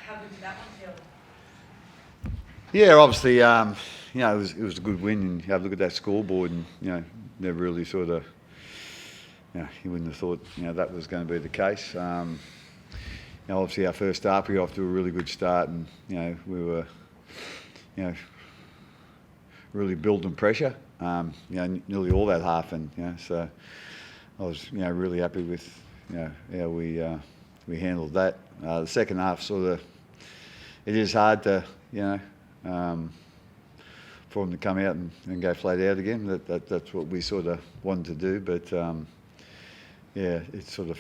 how good did that one feel? Yeah, obviously, it was a good win, and you have a look at that scoreboard, and never really sort of, you wouldn't have thought that was going to be the case. Obviously our first half we got off to a really good start, and we were, really building pressure. Nearly all that half, and so I was really happy with how we handled that. The second half it is hard to for them to come out and go flat out again. That's what we sort of wanted to do, but it sort of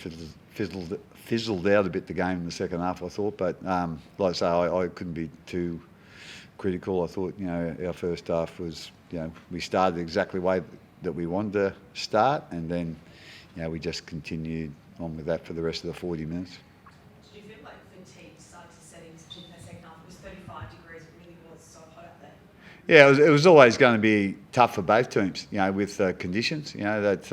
fizzled out a bit, the game in the second half, I thought. But like I say, I couldn't be too critical. I thought our first half was we started exactly the way that we wanted to start, and then we just continued on with that for the rest of the 40 minutes. Did you feel like fatigue started to set in, especially in the second half? It was 35 degrees. It really was so hot up there. Yeah, it was always going to be tough for both teams, with conditions. That's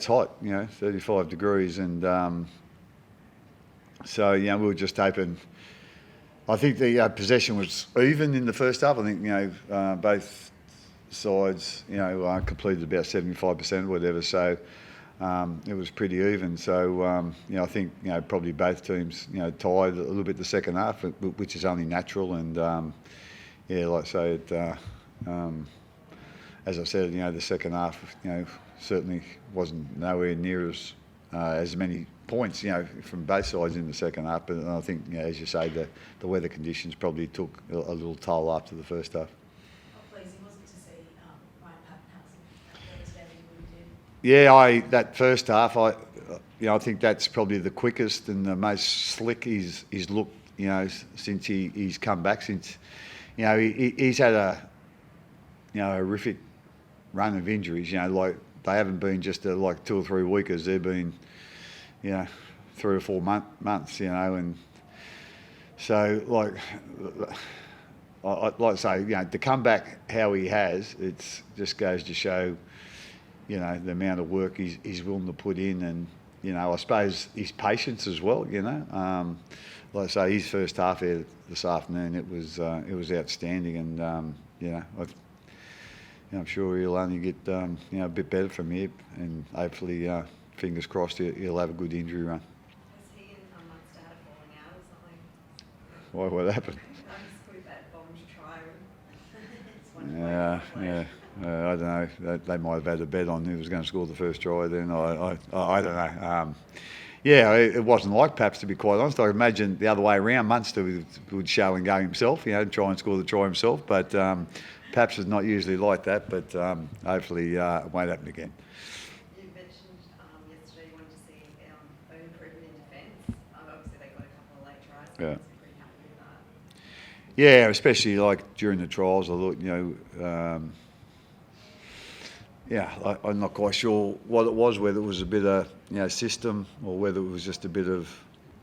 hot, 35 degrees, and so we were just hoping. I think the possession was even in the first half. I think both sides completed about 75% or whatever, so it was pretty even. So I think probably both teams tied a little bit the second half, which is only natural. And like I say, as I said, the second half certainly wasn't nowhere near as many points from both sides in the second half. But I think as you say, the weather conditions probably took a little toll after the first half. How pleasing was it to see Ryan Papenhuyzen devastating what he did? Yeah, that first half, I think that's probably the quickest and the most slick he's looked, since he's come back. Since he's had a horrific run of injuries. Like they haven't been just like 2 or 3 weekers. They've been 3 or 4 months. And so like I say, to come back how he has, it just goes to show, the amount of work he's willing to put in, and I suppose his patience as well. Like I say, his first half here this afternoon, it was outstanding, and I'm sure he'll only get a bit better from here, and hopefully, fingers crossed, he'll have a good injury run. Has he and Munster had a falling out or something? What happened? With that bombed try. I don't know. They might have had a bet on who was going to score the first try. Then I don't know. It wasn't like Paps, to be quite honest. I imagine the other way around. Munster would show and go himself, try and score the try himself. But Paps is not usually like that. But hopefully it won't happen again. You mentioned yesterday you wanted to see an improvement in defence. Obviously they got a couple of late tries. So Yeah. pretty happy with that. Yeah, especially like during the trials, I thought, I'm not quite sure what it was, whether it was a bit of system or whether it was just a bit of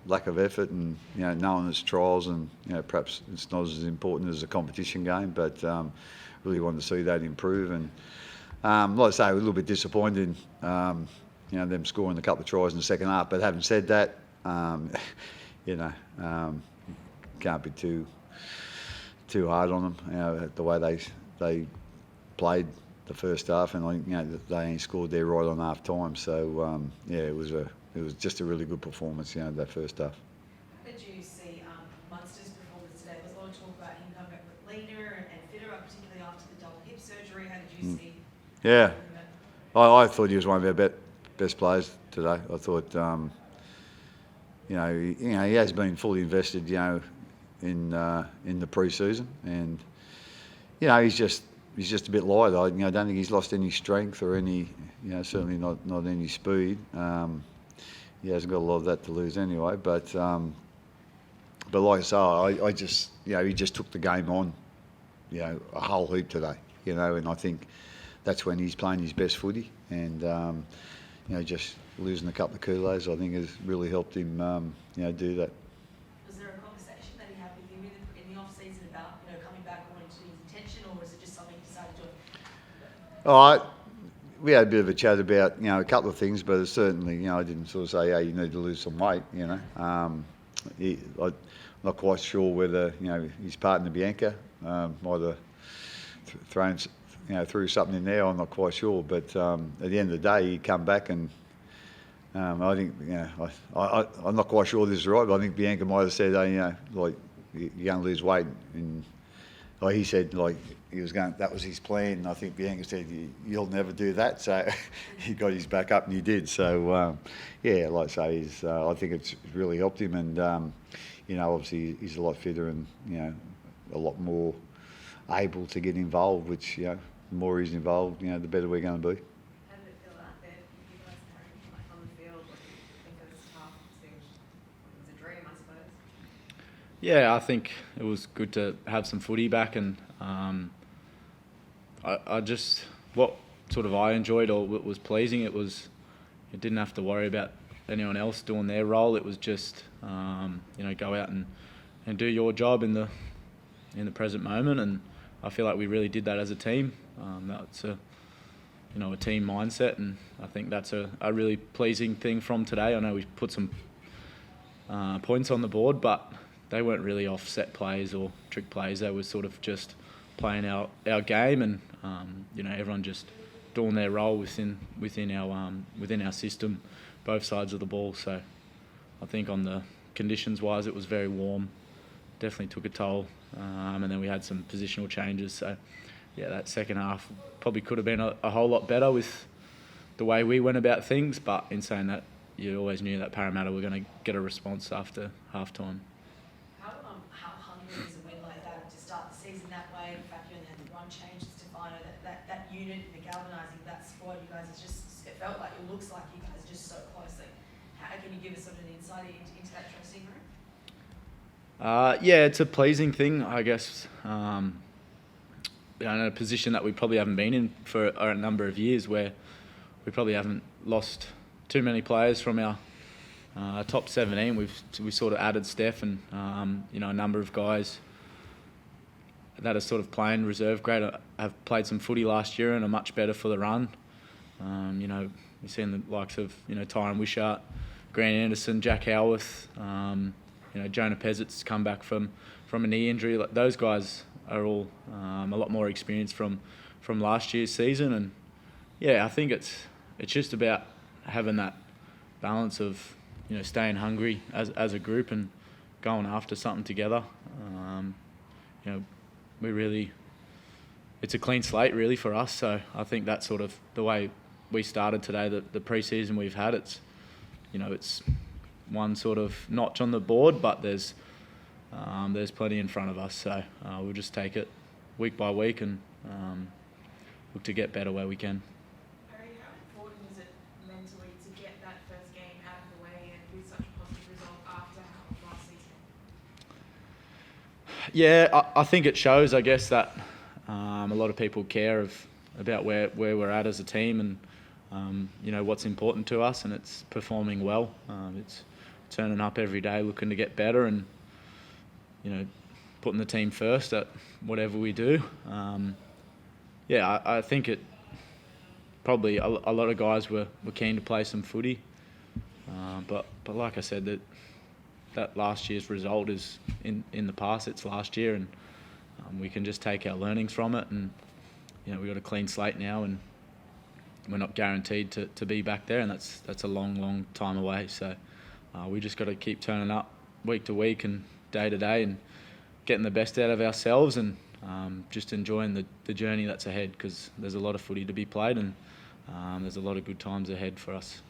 lack of effort, and knowing it's trials, and perhaps it's not as important as a competition game, but really wanted to see that improve. And like I say, a little bit disappointed in them scoring a couple of tries in the second half. But having said that, can't be too hard on them. The way they played the first half, and I think they ain't scored there right on half time. So it was just a really good performance, that first half. How did you see Munster's performance today? There was a lot of talk about him coming back leaner and fitter, particularly after the double hip surgery. How did you see? Yeah, I thought he was one of our best players today. I thought he has been fully invested in the preseason, and he's just a bit light. I don't think he's lost any strength or any, certainly not any speed. He hasn't got a lot of that to lose anyway. But like I say, I just he just took the game on, a whole heap today. And I think that's when he's playing his best footy. And just losing a couple of kilos, I think, has really helped him do that. Was there a conversation that he had with you in the off season about coming back or wanting to do his intention, or was it just something you decided to do? We had a bit of a chat about a couple of things, but certainly I didn't sort of say, hey, you need to lose some weight. I'm not quite sure whether his partner Bianca might have thrown threw something in there. I'm not quite sure, but at the end of the day, he come back and I think I'm not quite sure this is right, but I think Bianca might have said, like you're going to lose weight, and like he said, like he was going, that was his plan. And I think Bianca said, you'll never do that. So he got his back up and he did. So like I say, I think it's really helped him, and obviously he's a lot fitter and a lot more able to get involved. Which the more he's involved, the better we're going to be. How did it feel out there? You guys carrying him on the field? I think it was tough. It was a dream, I suppose. Yeah, I think it was good to have some footy back, and I just what sort of I enjoyed or what was pleasing. It you didn't have to worry about anyone else doing their role. It was just go out and do your job in the present moment, and I feel like we really did that as a team. That's a team mindset, and I think that's a really pleasing thing from today. I know we put some points on the board, but they weren't really off set plays or trick plays. They were sort of just playing our game, and everyone just doing their role within our system, both sides of the ball. So I think on the conditions wise, it was very warm. Definitely took a toll, and then we had some positional changes. So yeah, that second half probably could have been a whole lot better with the way we went about things. But in saying that, you always knew that Parramatta were going to get a response after half time. How hungry is a win like that to start the season that way? In fact, you only had one change to Stefano. That unit, the galvanising of that squad, you guys, it felt like, it looks like you guys are just so close. Like, how can you give us sort of an insight into that dressing room? Yeah, it's a pleasing thing, I guess. In a position that we probably haven't been in for a number of years, where we probably haven't lost too many players from our top 17. We sort of added Steph and a number of guys that are sort of playing reserve grade have played some footy last year and are much better for the run. We've seen the likes of Tyron Wishart, Grant Anderson, Jack Howarth, Jonah Pezzett's come back from a knee injury. Like, those guys are all a lot more experienced from last year's season, and yeah, I think it's just about having that balance of staying hungry as a group and going after something together. It's a clean slate really for us. So I think that's sort of the way we started today. The pre-season we've had, it's one sort of notch on the board, but there's plenty in front of us. So we'll just take it week by week and look to get better where we can. Harry, how important is it mentally to get that first game out of the way and with such a positive result after last season? Yeah, I think it shows, I guess, that a lot of people care about where we're at as a team, and what's important to us, and it's performing well. It's turning up every day, looking to get better, and putting the team first at whatever we do. I think it probably a lot of guys were keen to play some footy, but like I said, that last year's result is in the past. It's last year, and we can just take our learnings from it, and we've got a clean slate now, and we're not guaranteed to be back there, and that's a long time away. So we just got to keep turning up week to week and day to day and getting the best out of ourselves, and just enjoying the journey that's ahead, because there's a lot of footy to be played, and there's a lot of good times ahead for us.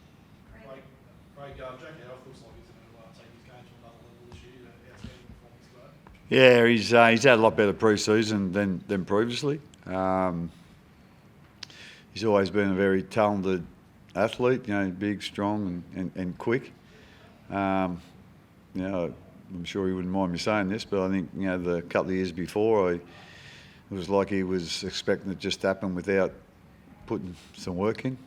Jack Howarth looks like he's going to take his game to another level this year. Outstanding performance today. Yeah, he's had a lot better pre-season than previously. He's always been a very talented athlete, big, strong and quick. I'm sure he wouldn't mind me saying this, but I think, the couple of years before, it was like he was expecting it just to happen without putting some work in.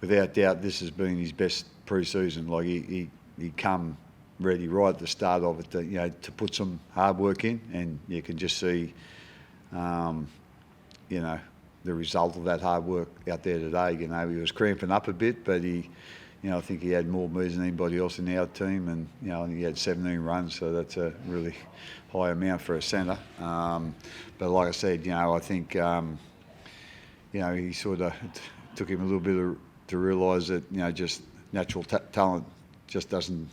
Without doubt, this has been his best pre-season. Like he come ready right at the start of it to put some hard work in, and you can just see, the result of that hard work out there today. He was cramping up a bit, but he You know, I think he had more moves than anybody else in our team, and you know, I think he had 17 runs, so that's a really high amount for a centre. But like I said, you know, I think you know, he sort of took him a little bit to realise that, you know, just natural talent just doesn't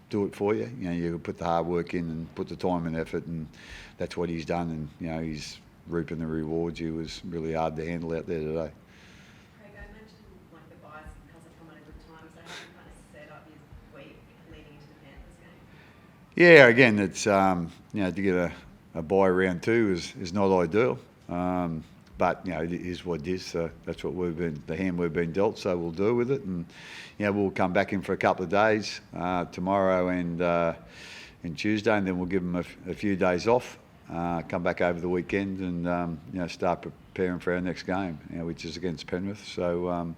do it for you. You know, you put the hard work in and put the time and effort, and that's what he's done. And you know, he's reaping the rewards. He was really hard to handle out there today. Craig, I mentioned like the buys because they've come at a good time, so how do you kind of set up your week leading into the Panthers game? Yeah, again, it's you know, to get a bye round 2 is not ideal, but you know, it is what it is. So that's what the hand we've been dealt. So we'll deal with it, and you know, we'll come back in for a couple of days tomorrow and Tuesday, and then we'll give them a few days off. Come back over the weekend and you know, start preparing for our next game, you know, which is against Penrith. So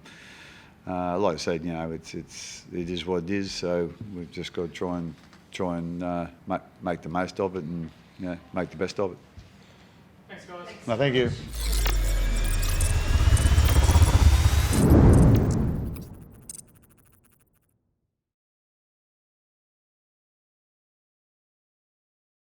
like I said, you know, it is what it is. So we've just got to try and make the most of it, and you know, make the best of it. Thanks, guys. No, thank you.